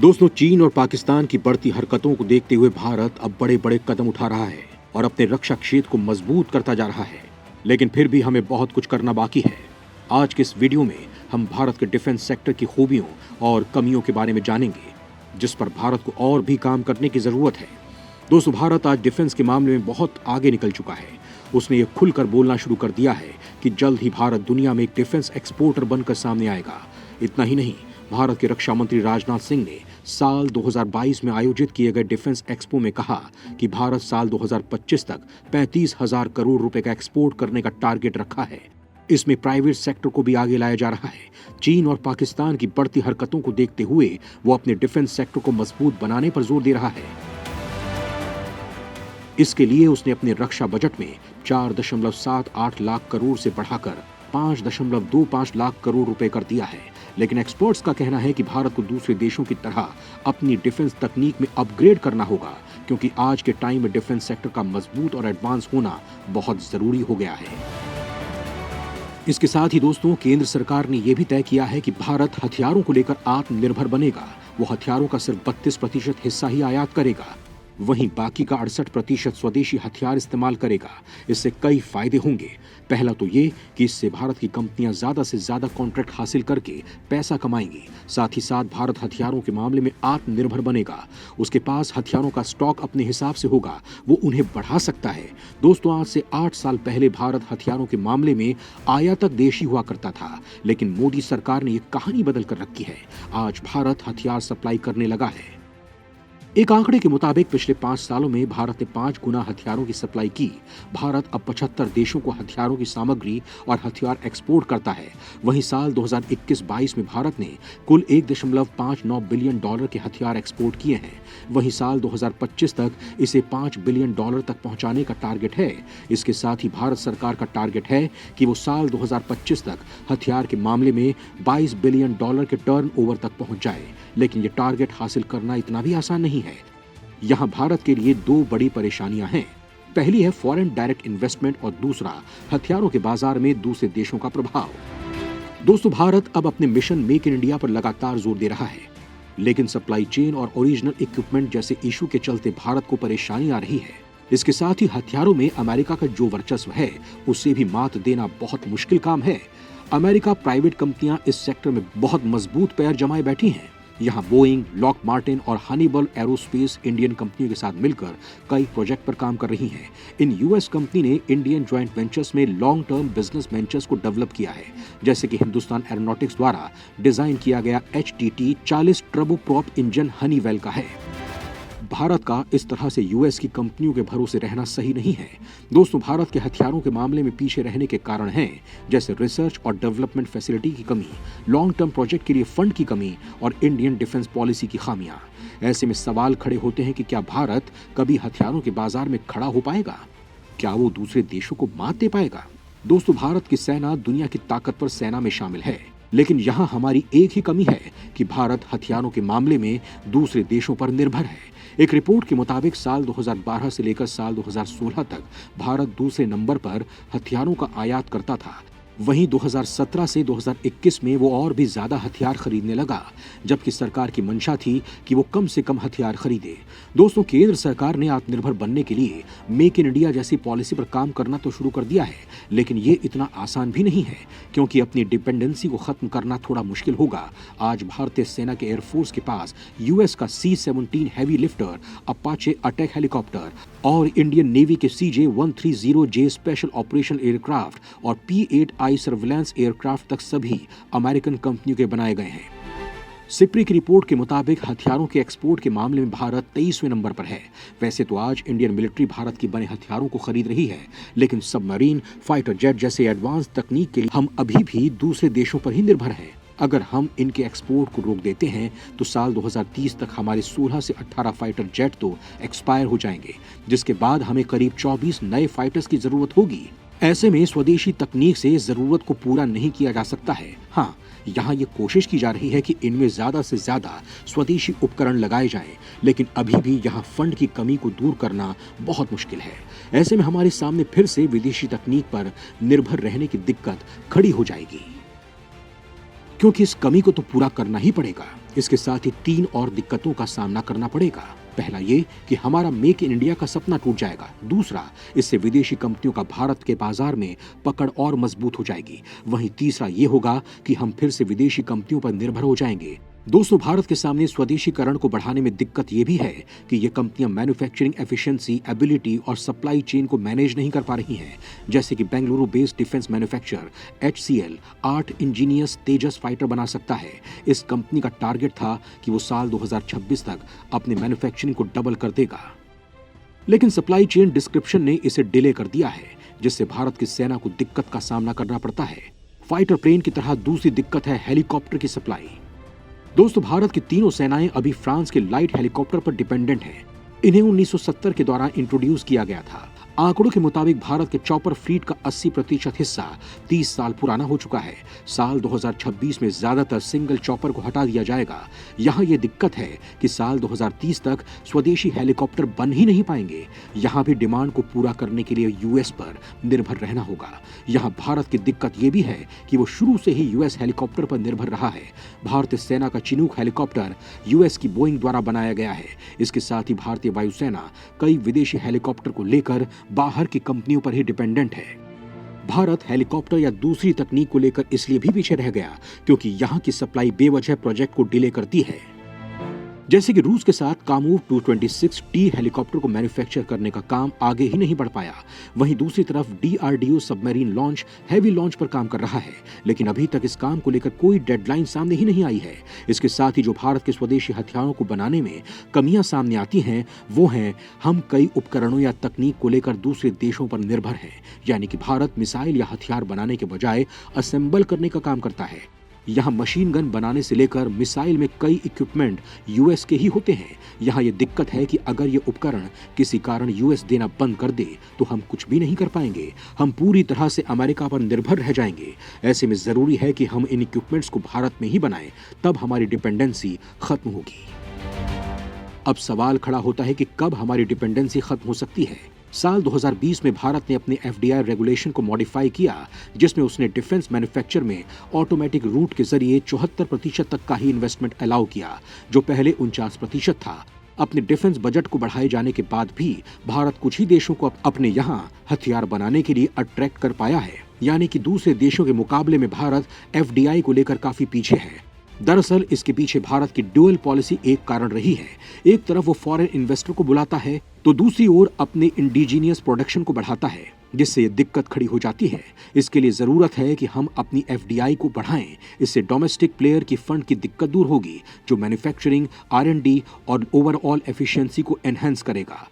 दोस्तों, चीन और पाकिस्तान की बढ़ती हरकतों को देखते हुए भारत अब बड़े बड़े कदम उठा रहा है और अपने रक्षा क्षेत्र को मजबूत करता जा रहा है। लेकिन फिर भी हमें बहुत कुछ करना बाकी है। आज के इस वीडियो में हम भारत के डिफेंस सेक्टर की खूबियों और कमियों के बारे में जानेंगे, जिस पर भारत को और भी काम करने की जरूरत है। दोस्तों, भारत आज डिफेंस के मामले में बहुत आगे निकल चुका है। उसने ये खुलकर बोलना शुरू कर दिया है कि जल्द ही भारत दुनिया में एक डिफेंस एक्सपोर्टर बनकर सामने आएगा। इतना ही नहीं, भारत के रक्षा मंत्री राजनाथ सिंह ने साल 2022 में आयोजित किए गए डिफेंस एक्सपो में कहा कि भारत साल 2025 तक 35,000 करोड़ रुपए का एक्सपोर्ट करने का टारगेट रखा है। इसमें प्राइवेट सेक्टर को भी आगे लाया जा रहा है। चीन और पाकिस्तान की बढ़ती हरकतों को देखते हुए वो अपने डिफेंस सेक्टर को मजबूत बनाने पर जोर दे रहा है। इसके लिए उसने अपने रक्षा बजट में 4.78 लाख करोड़ से बढ़ाकर 5.25 लाख करोड़ रुपए कर दिया है। लेकिन एक्सपर्ट्स का कहना है कि भारत को दूसरे देशों की तरह अपनी डिफेंस तकनीक में अपग्रेड करना होगा, क्योंकि आज के टाइम में डिफेंस सेक्टर का मजबूत और एडवांस होना बहुत जरूरी हो गया है। इसके साथ ही दोस्तों, केंद्र सरकार ने यह भी तय किया है कि भारत हथियारों को लेकर आत्मनिर्भर बनेगा। वो हथियारों का सिर्फ 32% हिस्सा ही आयात करेगा, वहीं बाकी का 68% स्वदेशी हथियार इस्तेमाल करेगा। इससे कई फायदे होंगे। पहला तो ये कि इससे भारत की कंपनियां ज्यादा से ज्यादा कॉन्ट्रैक्ट हासिल करके पैसा कमाएंगी। साथ ही साथ भारत हथियारों के मामले में आत्मनिर्भर बनेगा। उसके पास हथियारों का स्टॉक अपने हिसाब से होगा, वो उन्हें बढ़ा सकता है। दोस्तों, आज से 8 साल पहले भारत हथियारों के मामले में आयातक देश ही हुआ करता था, लेकिन मोदी सरकार ने ये कहानी बदल कर रखी है। आज भारत हथियार सप्लाई करने लगा है। एक आंकड़े के मुताबिक पिछले 5 सालों में भारत ने 5 गुना हथियारों की सप्लाई की। भारत अब 75 देशों को हथियारों की सामग्री और हथियार एक्सपोर्ट करता है। वहीं साल 2021-22 में भारत ने कुल $1.59 बिलियन के हथियार एक्सपोर्ट किए हैं। वहीं साल 2025 तक इसे $5 बिलियन तक पहुंचाने का टारगेट है। इसके साथ ही भारत सरकार का टारगेट है कि वो साल 2025 तक हथियार के मामले में $22 बिलियन के टर्नओवर तक पहुंच जाए। लेकिन ये टारगेट हासिल करना इतना भी आसान नहीं है। यहाँ भारत के लिए 2 बड़ी परेशानियां हैं। पहली है फॉरेन डायरेक्ट इन्वेस्टमेंट और दूसरा हथियारों के बाजार में दूसरे देशों का प्रभाव। दोस्तों, भारत अब अपने मिशन मेक इन इंडिया पर लगातार जोर दे रहा है, लेकिन सप्लाई चेन और ओरिजिनल इक्विपमेंट जैसे इशू के चलते भारत को परेशानी आ रही है। इसके साथ ही हथियारों में अमेरिका का जो वर्चस्व है, उसे भी मात देना बहुत मुश्किल काम है। अमेरिका प्राइवेट कंपनियां इस सेक्टर में बहुत मजबूत पैर जमाए बैठी हैं। यहाँ बोइंग, लॉक मार्टिन और हनीबल एरोस्पेस इंडियन कंपनियों के साथ मिलकर कई प्रोजेक्ट पर काम कर रही हैं। इन यूएस कंपनी ने इंडियन ज्वाइंट वेंचर्स में लॉन्ग टर्म बिजनेस वेंचर्स को डेवलप किया है, जैसे कि हिंदुस्तान एरोनॉटिक्स द्वारा डिजाइन किया गया HTT 40 ट्रबोप्रॉप इंजन हनीवेल का है। भारत का इस तरह से यूएस की कंपनियों के भरोसे रहना सही नहीं है। दोस्तों, भारत के हथियारों के मामले में पीछे रहने के कारण हैं, जैसे रिसर्च और डेवलपमेंट फैसिलिटी की कमी, लॉन्ग टर्म प्रोजेक्ट के लिए फंड की कमी और इंडियन डिफेंस पॉलिसी की खामियां। ऐसे में सवाल खड़े होते हैं कि क्या भारत कभी हथियारों के बाजार में खड़ा हो पाएगा? क्या वो दूसरे देशों को मात दे पाएगा? दोस्तों, भारत की सेना दुनिया की ताकतवर सेना में शामिल है, लेकिन यहाँ हमारी एक ही कमी है कि भारत हथियारों के मामले में दूसरे देशों पर निर्भर है। एक रिपोर्ट के मुताबिक साल 2012 से लेकर साल 2016 तक भारत दूसरे नंबर पर हथियारों का आयात करता था। वहीं 2017 से 2021 में वो और भी ज्यादा हथियार खरीदने लगा, जबकि सरकार की मंशा थी कि वो कम से कम हथियार खरीदे। दोस्तों, केंद्र सरकार ने आत्मनिर्भर बनने के लिए मेक इन इंडिया जैसी पॉलिसी पर काम करना तो शुरू कर दिया है, लेकिन ये इतना आसान भी नहीं है, क्योंकि अपनी डिपेंडेंसी को खत्म करना थोड़ा मुश्किल होगा। आज भारतीय सेना के एयरफोर्स के पास यूएस का C-17 heavy lifter, Apache attack helicopter और इंडियन नेवी के CJ-130J स्पेशल ऑपरेशन एयरक्राफ्ट और P-8I सर्विलांस एयरक्राफ्ट तक सभी अमेरिकन कंपनियों के बनाए गए हैं। सिप्री की रिपोर्ट के मुताबिक हथियारों के एक्सपोर्ट के मामले में भारत 23वें नंबर पर है। वैसे तो आज इंडियन मिलिट्री भारत की बने हथियारों को खरीद रही है, लेकिन सबमरीन, फाइटर जेट जैसे एडवांस तकनीक के लिए हम अभी भी दूसरे देशों पर ही निर्भर हैं। अगर हम इनके एक्सपोर्ट को रोक देते हैं तो साल 2030 तक हमारे 16 से 18 फाइटर जेट तो एक्सपायर हो जाएंगे, जिसके बाद हमें करीब 24 नए फाइटर्स की जरूरत होगी। ऐसे में स्वदेशी तकनीक से जरूरत को पूरा नहीं किया जा सकता है। हाँ, यहाँ ये कोशिश की जा रही है कि इनमें ज्यादा से ज्यादा स्वदेशी उपकरण लगाए जाएं, लेकिन अभी भी यहाँ फंड की कमी को दूर करना बहुत मुश्किल है। ऐसे में हमारे सामने फिर से विदेशी तकनीक पर निर्भर रहने की दिक्कत खड़ी हो जाएगी। क्योंकि इस कमी को तो पूरा करना ही पड़ेगा। इसके साथ ही 3 और दिक्कतों का सामना करना पड़ेगा। पहला ये कि हमारा मेक इन इंडिया का सपना टूट जाएगा। दूसरा, इससे विदेशी कंपनियों का भारत के बाजार में पकड़ और मजबूत हो जाएगी। वहीं तीसरा ये होगा कि हम फिर से विदेशी कंपनियों पर निर्भर हो जाएंगे। दोस्तों, भारत के सामने स्वदेशीकरण को बढ़ाने में दिक्कत ये भी है कि ये कंपनियां मैन्युफैक्चरिंग एफिशिएंसी, एबिलिटी और सप्लाई चेन को मैनेज नहीं कर पा रही हैं। जैसे कि Bengaluru based defence manufacturer HCL 8 engineers Tejas fighter बना सकता है। इस कंपनी का टारगेट था कि वो साल 2026 तक अपने मैन्युफैक्चरिंग को डबल कर देगा, लेकिन सप्लाई चेन डिस्क्रिप्शन ने इसे डिले कर दिया है, जिससे भारत की सेना को दिक्कत का सामना करना पड़ता है। फाइटर प्लेन की तरह दूसरी दिक्कत है हेलीकॉप्टर की सप्लाई। दोस्तों, भारत की तीनों सेनाएं अभी फ्रांस के लाइट हेलीकॉप्टर पर डिपेंडेंट हैं। इन्हें 1970 के दौरान इंट्रोड्यूस किया गया था। आंकड़ों के मुताबिक भारत के चॉपर फ्लीट का 80% हिस्सा 30 साल पुराना हो चुका है। साल 2026 में ज्यादातर सिंगल चॉपर को हटा दिया जाएगा। यहाँ ये दिक्कत है कि साल 2030 तक स्वदेशी हेलीकॉप्टर बन ही नहीं पाएंगे। यहाँ भी डिमांड को पूरा करने के लिए यूएस पर निर्भर रहना होगा। यहाँ भारत की दिक्कत ये भी है कि वो शुरू से ही यूएस हेलीकॉप्टर पर निर्भर रहा है। भारतीय सेना का चिनूक हेलीकॉप्टर यूएस की बोइंग द्वारा बनाया गया है। इसके साथ ही भारतीय वायुसेना कई विदेशी हेलीकॉप्टर को लेकर बाहर की कंपनियों पर ही डिपेंडेंट है। भारत हेलीकॉप्टर या दूसरी तकनीक को लेकर इसलिए भी पीछे रह गया क्योंकि यहाँ की सप्लाई बेवजह प्रोजेक्ट को डिले करती है। जैसे कि रूस के साथ कामूव 226T हेलीकॉप्टर को मैन्युफैक्चर करने का काम आगे ही नहीं बढ़ पाया। वहीं दूसरी तरफ DRDO submarine launch heavy launch पर काम कर रहा है, लेकिन अभी तक इस काम को लेकर कोई डेडलाइन सामने ही नहीं आई है। इसके साथ ही जो भारत के स्वदेशी हथियारों को बनाने में कमियां सामने आती हैं, वो हैं हम कई उपकरणों या तकनीक को लेकर दूसरे देशों पर निर्भर हैं। यानी कि भारत मिसाइल या हथियार बनाने के बजाय असेंबल करने का काम करता है। यहाँ मशीन गन बनाने से लेकर मिसाइल में कई इक्विपमेंट यूएस के ही होते हैं। यहाँ ये दिक्कत है कि अगर ये उपकरण किसी कारण यूएस देना बंद कर दे तो हम कुछ भी नहीं कर पाएंगे। हम पूरी तरह से अमेरिका पर निर्भर रह जाएंगे। ऐसे में जरूरी है कि हम इन इक्विपमेंट्स को भारत में ही बनाएं, तब हमारी डिपेंडेंसी खत्म होगी। अब सवाल खड़ा होता है कि कब हमारी डिपेंडेंसी खत्म हो सकती है। साल 2020 में भारत ने अपने FDI रेगुलेशन को मॉडिफाई किया, जिसमें उसने डिफेंस मैन्युफैक्चर में ऑटोमेटिक रूट के जरिए 74% तक का ही इन्वेस्टमेंट अलाउ किया, जो पहले 49% था। अपने डिफेंस बजट को बढ़ाए जाने के बाद भी भारत कुछ ही देशों को अपने यहाँ हथियार बनाने के लिए अट्रैक्ट कर पाया है। यानी कि दूसरे देशों के मुकाबले में भारत FDI को लेकर काफी पीछे है। दरअसल इसके पीछे भारत की ड्यूअल पॉलिसी एक कारण रही है। एक तरफ वो फॉरेन इन्वेस्टर को बुलाता है तो दूसरी ओर अपने इंडिजीनियस प्रोडक्शन को बढ़ाता है, जिससे ये दिक्कत खड़ी हो जाती है। इसके लिए जरूरत है कि हम अपनी FDI को बढ़ाएं। इससे डोमेस्टिक प्लेयर की फंड की दिक्कत दूर होगी, जो मैन्युफैक्चरिंग, R&D और ओवरऑल एफिशिएंसी को एनहेंस करेगा।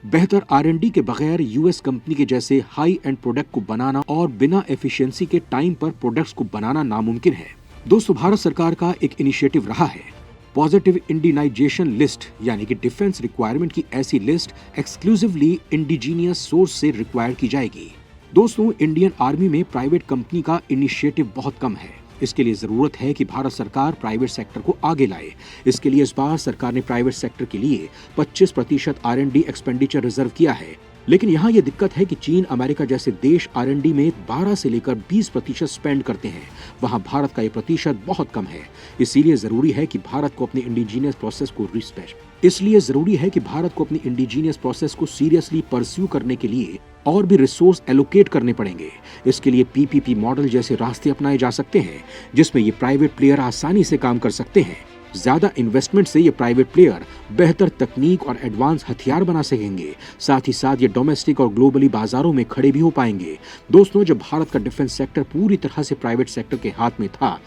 बेहतर R&D के बगैर यूएस कंपनी के जैसे हाई एंड प्रोडक्ट को बनाना और बिना एफिशिएंसी के टाइम पर प्रोडक्ट्स को बनाना नामुमकिन है। दोस्तों, भारत सरकार का एक इनिशिएटिव रहा है पॉजिटिव इंडिनाइजेशन लिस्ट, यानी कि डिफेंस रिक्वायरमेंट की ऐसी लिस्ट एक्सक्लूसिवली इंडिजीनियस सोर्स से रिक्वायर की जाएगी। दोस्तों, इंडियन आर्मी में प्राइवेट कंपनी का इनिशिएटिव बहुत कम है। इसके लिए जरूरत है कि भारत सरकार प्राइवेट सेक्टर को आगे लाए। इसके लिए इस बार सरकार ने प्राइवेट सेक्टर के लिए 25% R&D एक्सपेंडिचर रिजर्व किया है। लेकिन यहाँ ये दिक्कत है कि चीन, अमेरिका जैसे देश R&D में 12 से लेकर 20% स्पेंड करते हैं। वहाँ भारत का ये प्रतिशत बहुत कम है। इसीलिए जरूरी है कि भारत को अपने इंडिजीनियस प्रोसेस को सीरियसली परस्यू करने के लिए और भी रिसोर्स एलोकेट करने पड़ेंगे। इसके लिए PPP मॉडल जैसे रास्ते अपनाए जा सकते हैं, जिसमें ये प्राइवेट प्लेयर आसानी से काम कर सकते हैं। ज्यादा इन्वेस्टमेंट से ये प्राइवेट प्लेयर बेहतर तकनीक और एडवांस हथियार बना सकेंगे। साथ ही साथ ये डोमेस्टिक और ग्लोबली बाजारों में खड़े भी हो पाएंगे। दोस्तों, जब भारत का डिफेंस सेक्टर पूरी तरह से प्राइवेट सेक्टर के हाथ में था,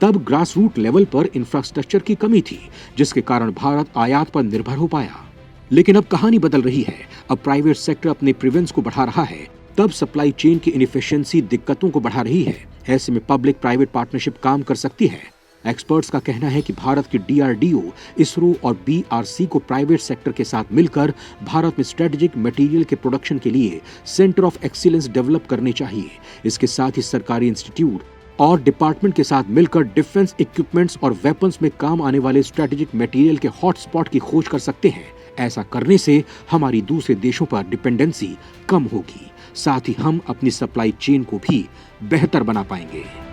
तब ग्रास रूट लेवल पर इंफ्रास्ट्रक्चर की कमी थी, जिसके कारण भारत आयात पर निर्भर हो पाया। लेकिन अब कहानी बदल रही है। अब प्राइवेट सेक्टर अपने प्रिवेंस को बढ़ा रहा है, तब सप्लाई चेन की इनएफिशिएंसी दिक्कतों को बढ़ा रही है। ऐसे में पब्लिक प्राइवेट पार्टनरशिप काम कर सकती है। एक्सपर्ट्स का कहना है कि भारत की DRDO, इसरो और BRC को प्राइवेट सेक्टर के साथ मिलकर भारत में स्ट्रेटेजिक मटेरियल के प्रोडक्शन के लिए सेंटर ऑफ एक्सीलेंस डेवलप करने चाहिए। इसके साथ ही सरकारी इंस्टीट्यूट और डिपार्टमेंट के साथ मिलकर डिफेंस इक्विपमेंट्स और वेपन्स में काम आने वाले स्ट्रेटेजिक मटेरियल के हॉटस्पॉट की खोज कर सकते हैं। ऐसा करने से हमारी दूसरे देशों पर डिपेंडेंसी कम होगी, साथ ही हम अपनी सप्लाई चेन को भी बेहतर बना पाएंगे।